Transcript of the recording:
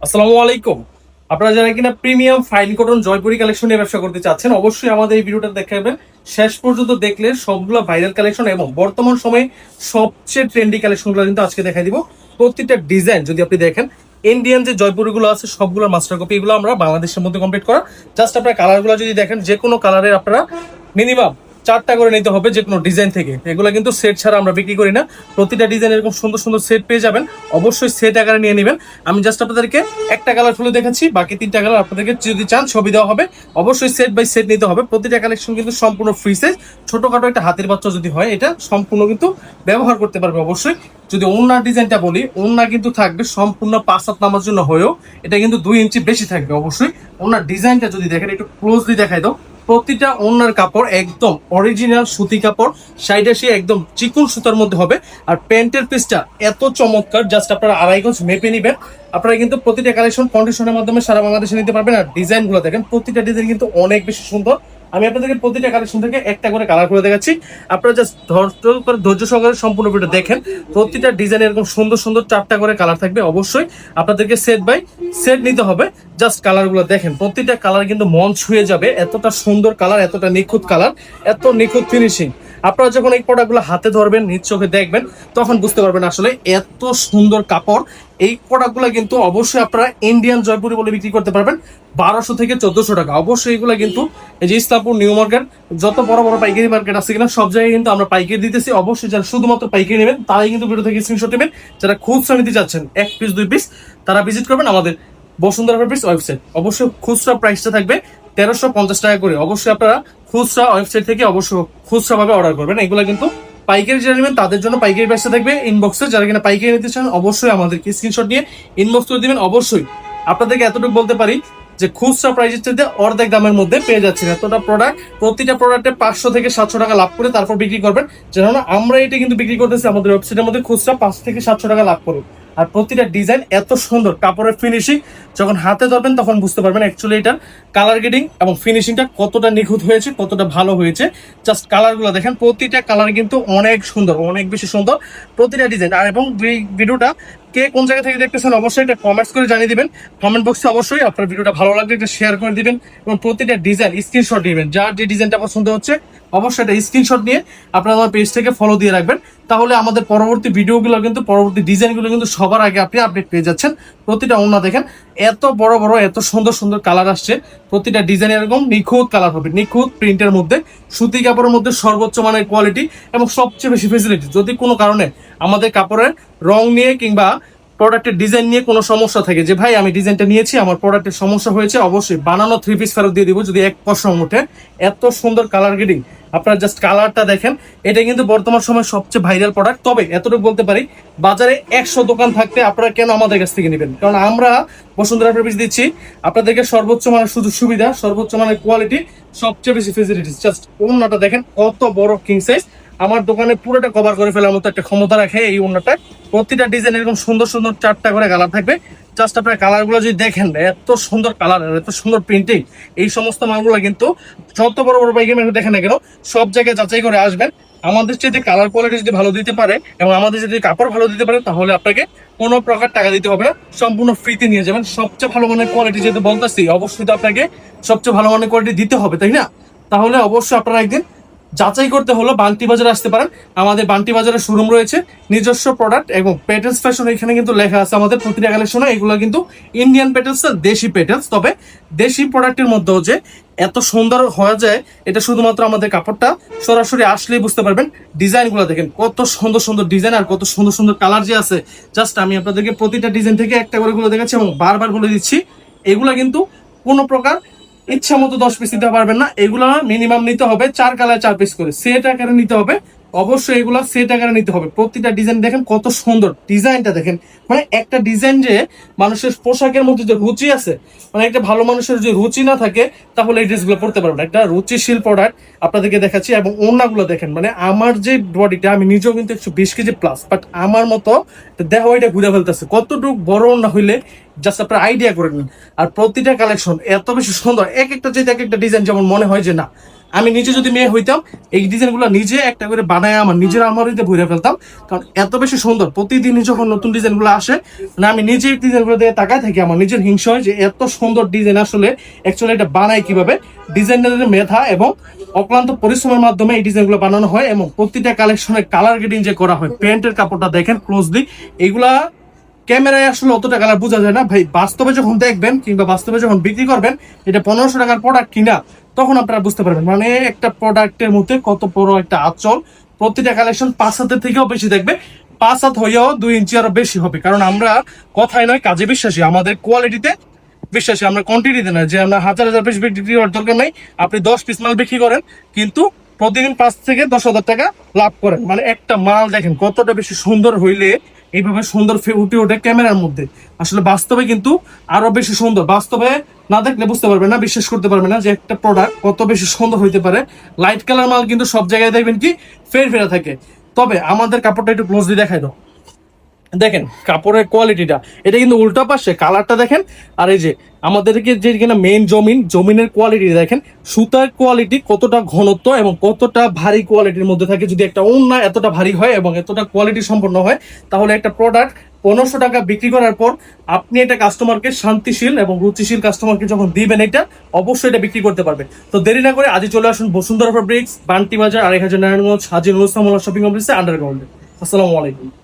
আসসালামু আলাইকুম। আপনারা যারা কিনা premium fine cotton Jaipuri collection নিয়ে ব্যবসা করতে চাচ্ছেন, অবশ্যই আমাদের এই ভিডিওটা দেখাবেন। শেষ পর্যন্ত দেখলে সবগুলো ভাইরাল কালেকশন এবং বর্তমান সময়ে সবচেয়ে ট্রেন্ডি কালেকশনগুলো কিন্তু আজকে দেখাই দিব। প্রত্যেকটা ডিজাইন যদি আপনি দেখেন, ইন্ডিয়ান যে জয়পুরিগুলো আছে সবগুলোর মাস্টার কপি, এগুলো আমরা বাংলাদেশের মধ্যে কমপ্লিট করা। জাস্ট আপনার কালারগুলো যদি দেখেন, যে কোনো কালারের আপনারা মিনিমাম 4টা করে নিতে হবে যে কোনো ডিজাইন থেকে। এগুলো কিন্তু সেট ছাড়া আমরা বিক্রি করি না। প্রতিটা ডিজাইন এরকম সুন্দর সুন্দর সেট পেয়ে যাবেন, অবশ্যই সেট আকারে নিয়ে নেবেন। আমি জাস্ট আপনাদেরকে একটা কালার খুলে দেখাচ্ছি, বাকি 3টা কালার আপনাদেরকে যদি চান ছবি দেওয়া হবে। অবশ্যই সেট বাই সেট নিতে হবে। প্রতিটা কালেকশন কিন্তু সম্পূর্ণ ফ্রি সাইজ। ছোটখাটো একটা হাতের বাচ্চা যদি হয়, এটা সম্পূর্ণ কিন্তু ব্যবহার করতে পারবে। অবশ্যই যদি ওড়নার ডিজাইনটা বলি, ওড়না কিন্তু থাকবে সম্পূর্ণ 5 হাত নামার জন্য হয়েও এটা কিন্তু 2 ইঞ্চি বেশি থাকবে। অবশ্যই ওড়নার ডিজাইনটা যদি দেখেন, একটু ক্লোজলি দেখাই দাও। প্রতিটা ওড়নার কাপড় একদম অরিজিনাল সুতি কাপড়, সাইডে সে একদম চিকন সুতার মধ্যে হবে। আর প্যান্টের পিসটা এত চমৎকার, জাস্ট আপনারা 2.5 গজ মেপে নিবেন। আপনারা কিন্তু প্রতিটা কালেকশন কন্ডিশনের মাধ্যমে সারা বাংলাদেশে নিতে পারবেন। আর ডিজাইনগুলো দেখেন, প্রতিটা ডিজাইন কিন্তু অনেক বেশি সুন্দর। আমি আপনাদেরকে প্রতিটা কালেকশন থেকে একটা করে কালার করে দেখাচ্ছি। আপনারা জাস্ট ধৈর্য সহকারে সম্পূর্ণ ভিডিও দেখেন। প্রতিটা ডিজাইন এরকম সুন্দর সুন্দর 4টা করে কালার থাকবে। অবশ্যই আপনাদেরকে সেট বাই সেট নিতে হবে। জাস্ট কালারগুলো দেখেন, প্রতিটা কালার কিন্তু মন ছুঁয়ে যাবে। এতটা সুন্দর কালার, এতটা নিখুঁত কালার, এত নিখুঁত ফিনিশিং। আপনারা যখন এই প্রোডাক্টগুলো হাতে ধরবেন, নিজ চোখে দেখবেন, তখন বুঝতে পারবেন আসলে এত সুন্দর কাপড়। এই প্রোডাক্টগুলো কিন্তু অবশ্যই আপনারা ইন্ডিয়ান জয়পুরি বলে বিক্রি করতে পারবেন 1200 থেকে 1400 টাকা। অবশ্যই এগুলো কিন্তু এই যে ইসলামপুর নিউ মার্কেট, যত বড় বড় পাইকারি মার্কেট আছে কিনা সব জায়গায় কিন্তু আমরা পাইকারি দিতেছি। অবশ্যই যারা শুধুমাত্র পাইকারি নেবেন তারাই কিন্তু ভিডিও থেকে স্ক্রিনশট নেবেন। যারা খুচরা নিতে চাচ্ছেন 1 পিস 2 পিস, তারা ভিজিট করবেন আমাদের বসুন্ধরা ফেব্রিক্স ওয়েবসাইট। অবশ্যই খুচরা প্রাইসটা থাকবে 1350 টাকা করে। অবশ্যই আপনারা খুচরা ওয়েবসাইট থেকে অবশ্যই খুচরা ভাবে অর্ডার করবেন। এগুলো কিন্তু পাইকারি যারা নেবেন তাদের জন্য পাইকারি প্রাইসটা থাকবে ইনবক্সে। যারা কিনা পাইকারি নিতে চান, অবশ্যই আমাদেরকে স্ক্রিনশট নিয়ে ইনবক্স করে দিবেন। অবশ্যই আপনাদেরকে এতটুকু বলতে পারি যে খুচরা প্রাইসের চাইতে অর্ধেক দামের মধ্যে পেয়ে যাচ্ছেন এতটা প্রোডাক্ট। প্রতিটা প্রোডাক্টে 500 থেকে 700 টাকা লাভ করে তারপর বিক্রি করবেন। যেন আমরা এটা কিন্তু বিক্রি করতেছি আমাদের ওয়েবসাইটের মধ্যে খুচরা 5 থেকে 700 টাকা লাভ করুন। আর প্রতিটা ডিজাইন এত সুন্দর, কাপড়ের ফিনিশিং যখন হাতে ধরবেন তখন বুঝতে পারবেন অ্যাকচুয়ালি এটার কালার গ্রেডিং এবং ফিনিশিংটা কতটা নিখুঁত হয়েছে, কতটা ভালো হয়েছে। জাস্ট কালারগুলো দেখেন, প্রতিটা কালার কিন্তু অনেক সুন্দর, অনেক বেশি সুন্দর প্রতিটা ডিজাইন। আর এবং ভিডিওটা কে কোন জায়গা থেকে দেখতেছেন অবশ্যই এটা কমেন্টস করে জানিয়ে দিবেন। কমেন্ট বক্সে অবশ্যই আপনার ভিডিওটা ভালো লাগলে একটা শেয়ার করে দিবেন এবং প্রতিটা ডিজাইন স্ক্রিনশট দিবেন। যার যে ডিজাইনটা পছন্দ হচ্ছে অবশ্যই এটা স্ক্রিনশট নিয়ে আপনারা আমার পেজ থেকে ফলো দিয়ে রাখবেন। তাহলে আমাদের পরবর্তী ভিডিওগুলো কিন্তু, পরবর্তী ডিজাইনগুলো কিন্তু সবার আগে আপনি আপডেট পেয়ে যাচ্ছেন। প্রতিটা ওড়না দেখেন, এত বড় বড় এত সুন্দর সুন্দর কালার আসছে। প্রতিটা ডিজাইন এরকম নিখুঁত কালার হবে, নিখুঁত প্রিন্টের মধ্যে, সুতি কাপড়ের মধ্যে সর্বোচ্চ মানের কোয়ালিটি এবং সবচেয়ে বেশি ফেসিলিটি। যদি কোনো কারণে আমাদের কাপড়ের রং নিয়ে কিংবা প্রোডাক্টের ডিজাইন নিয়ে কোনো সমস্যা থাকে, যে ভাই আমি ডিজাইনটা নিয়েছি আমার প্রোডাক্টের সমস্যা হয়েছে, অবশ্যই বানানো 3 পিস ফেরত দিয়ে দিব যদি এক পয়সা উঠে। এত সুন্দর কালার গ্রেডিং, আপনারা জাস্ট কালারটা দেখেন। এটা কিন্তু বর্তমান সময় সবচেয়ে ভাইরাল প্রোডাক্ট। তবে এতটুকু বলতে পারি, বাজারে 100 দোকান থাকতে আপনারা কেন আমাদের কাছ থেকে নেবেন? কারণ আমরা বসুন্ধরা ফেব্রিক্স দিচ্ছি আপনাদেরকে সর্বোচ্চ মানের সুযোগ সুবিধা, সর্বোচ্চ মানের কোয়ালিটি, সবচেয়ে বেশি ফেসিলিটিস। জাস্ট ওড়নাটা দেখেন কত বড়, কিং সাইজ। আমার দোকানে পুরোটা কভার করে ফেলার মতো একটা ক্ষমতা রাখে এই ওড়নাটা। প্রতিটা ডিজাইন এরকম সুন্দর সুন্দর 4টা করে কালার থাকবে। জাস্ট আপনার কালারগুলো যদি দেখেন, এত সুন্দর কালার, এত সুন্দর প্রিন্টিং। এই সমস্ত মালগুলো কিন্তু যত বড় বড় বাইকের মেয়ে দেখেন না কেন, সব জায়গায় যাচাই করে আসবেন। আমাদের যদি কালার কোয়ালিটি যদি ভালো দিতে পারে এবং আমাদের যদি কাপড় ভালো দিতে পারে, তাহলে আপনাকে কোনো প্রকার টাকা দিতে হবে না, সম্পূর্ণ ফ্রিতে নিয়ে যাবেন। সবচেয়ে ভালো মানের কোয়ালিটি যেহেতু বলতেছি, অবশ্যই তো আপনাকে সবচেয়ে ভালো মানের কোয়ালিটি দিতে হবে, তাই না? তাহলে অবশ্যই আপনারা একদিন যাচাই করতে হলো বান্টি বাজারে আসতে পারেন। আমাদের বান্টি বাজারে শোরুম রয়েছে, নিজস্ব প্রোডাক্ট এবং পেটেলস ফ্যাশন এখানে কিন্তু লেখা আছে আমাদের প্রতিটা কালেকশনে। এগুলো কিন্তু ইন্ডিয়ান পেটেলস, দেশি পেটেলস। তবে দেশি প্রোডাক্টের মধ্যেও যে এত সুন্দর হয়ে যায়, এটা শুধুমাত্র আমাদের কাপড়টা সরাসরি আসলেই বুঝতে পারবেন। ডিজাইনগুলো দেখেন, কত সুন্দর সুন্দর ডিজাইন আর কত সুন্দর সুন্দর কালার যে আছে। জাস্ট আমি আপনাদেরকে প্রতিটা ডিজাইন থেকে একটা করে গুলো দেখাচ্ছি এবং বারবার বলে দিচ্ছি, এগুলা কিন্তু কোনো প্রকার ইচ্ছা মতো 10 পিস নিতে পারবেন না। এগুলো মিনিমাম নিতে হবে 4 কালার 4 পিস করে, সেট আকারে নিতে হবে। অবশ্যই এগুলো সেট আকারে নিতে হবে। প্রতিটা ডিজাইন দেখেন কত সুন্দর, ডিজাইনটা দেখেন। মানে একটা ডিজাইন যে মানুষের পোশাকের মধ্যে যে রুচি আছে, মানে একটা ভালো মানুষের যে রুচি না থাকে তাহলে এই ড্রেসগুলো পড়তে পারবেন না। একটা রুচিশীল প্রোডাক্ট আপনাদেরকে দেখাচ্ছি। এবং ওড়নাগুলো দেখেন, মানে আমার যে বডিটা, আমি নিজেও কিন্তু 120 কেজি প্লাস, বাট আমার মতো দেহ এটা ঘুরে ফেলতেছে। কতটুকু বড় ওড়না হইলে জাস্ট আপনারা আইডিয়া করে নিন। আর প্রতিটা কালেকশন এত বেশি সুন্দর, এক একটা যেটা এক একটা ডিজাইন যেমন মনে হয় যে না আমি নিজে যদি মেয়ে হইতাম এই ডিজাইনগুলো নিজে একটা করে বানায় আমার নিজের আলমারিতে ভরে ফেলতাম, কারণ এত বেশি সুন্দর। প্রতিদিনই যখন নতুন ডিজাইনগুলো আসে না, আমি নিজে এই ডিজাইনগুলো দিয়ে তাকায় থাকি, আমার নিজের হিংসা হয় যে এত সুন্দর ডিজাইন আসলে অ্যাকচুয়ালি এটা বানায় কিভাবে। ডিজাইনারের মেধা এবং অক্লান্ত পরিশ্রমের মাধ্যমে এই ডিজাইনগুলো বানানো হয়, এবং প্রতিটা কালেকশনের কালার গ্রেডিং যে করা হয়, প্যান্টের কাপড়টা দেখেন ক্লোজলি, এগুলা ক্যামেরায় আসলে অতটা কালার বোঝা যায় না ভাই, বাস্তবে যখন দেখবেন কিংবা বাস্তবে যখন বিক্রি করবেন, এটা 1500 টাকার প্রোডাক্ট কিনা তখন আপনারা বুঝতে পারবেন মানে একটা প্রোডাক্টের মধ্যে কত বড় একটা আঁচল। প্রতিটা কালেকশন 5 হাতের থেকেও বেশি দেখবে, 5 হাত হইয়াও 2 ইঞ্চি আরো বেশি হবে, কারণ আমরা কথায় নয় কাজে বিশ্বাসী, আমাদের কোয়ালিটিতে বিশ্বাসী, আমরা কোয়ান্টিটিতে না যে আমরা হাজার হাজার পিস বিক্রি করার দরকার নাই। আপনি 10 পিস মাল বিক্রি করেন কিন্তু প্রতিদিন 5 থেকে 10,000 টাকা লাভ করেন, মানে একটা মাল দেখেন কতটা বেশি সুন্দর হইলে এইভাবে সুন্দর উঠে ওঠে ক্যামেরার মধ্যে। আসলে বাস্তবে কিন্তু আরো বেশি সুন্দর, বাস্তবে না দেখলে বুঝতে পারবেন না, বিশ্বাস করতে পারবেন না যে একটা প্রোডাক্ট কত বেশি সুন্দর হইতে পারে। লাইট কালার মাল কিন্তু সব জায়গায় দেখবেন কি ফেরা থাকে, তবে আমাদের কাপড়টা একটু ক্লোজলি দেখাই দাও। দেখেন কাপড়ের কোয়ালিটিটা, এটা কিন্তু উল্টা পাশে কালারটা দেখেন, আর এই যে আমাদেরকে যে কিনা মেইন জমিনের কোয়ালিটি দেখেন, সুতার কোয়ালিটি কতটা ঘনত্ব এবং কতটা ভারী কোয়ালিটির মধ্যে থাকে। যদি একটা ওড়না এতটা ভারী হয় এবং এতটা কোয়ালিটি সম্পন্ন হয়, তাহলে একটা প্রোডাক্ট 1500 টাকা বিক্রি করার পর আপনি এটা কাস্টমারকে শান্তিশীল এবং রুচিশীল কাস্টমারকে যখন দিবেন, এটা অবশ্যই এটা বিক্রি করতে পারবে। তো দেরি না করে আজই চলে আসুন বসুন্ধরা ফেব্রিক্স, বান্টি বাজার, 8000 নারায়ণগঞ্জ, হাজী নুরুল ইসলাম শপিং কমপ্লেক্সে, আন্ডারগ্রাউন্ডে। আসসালামু আলাইকুম।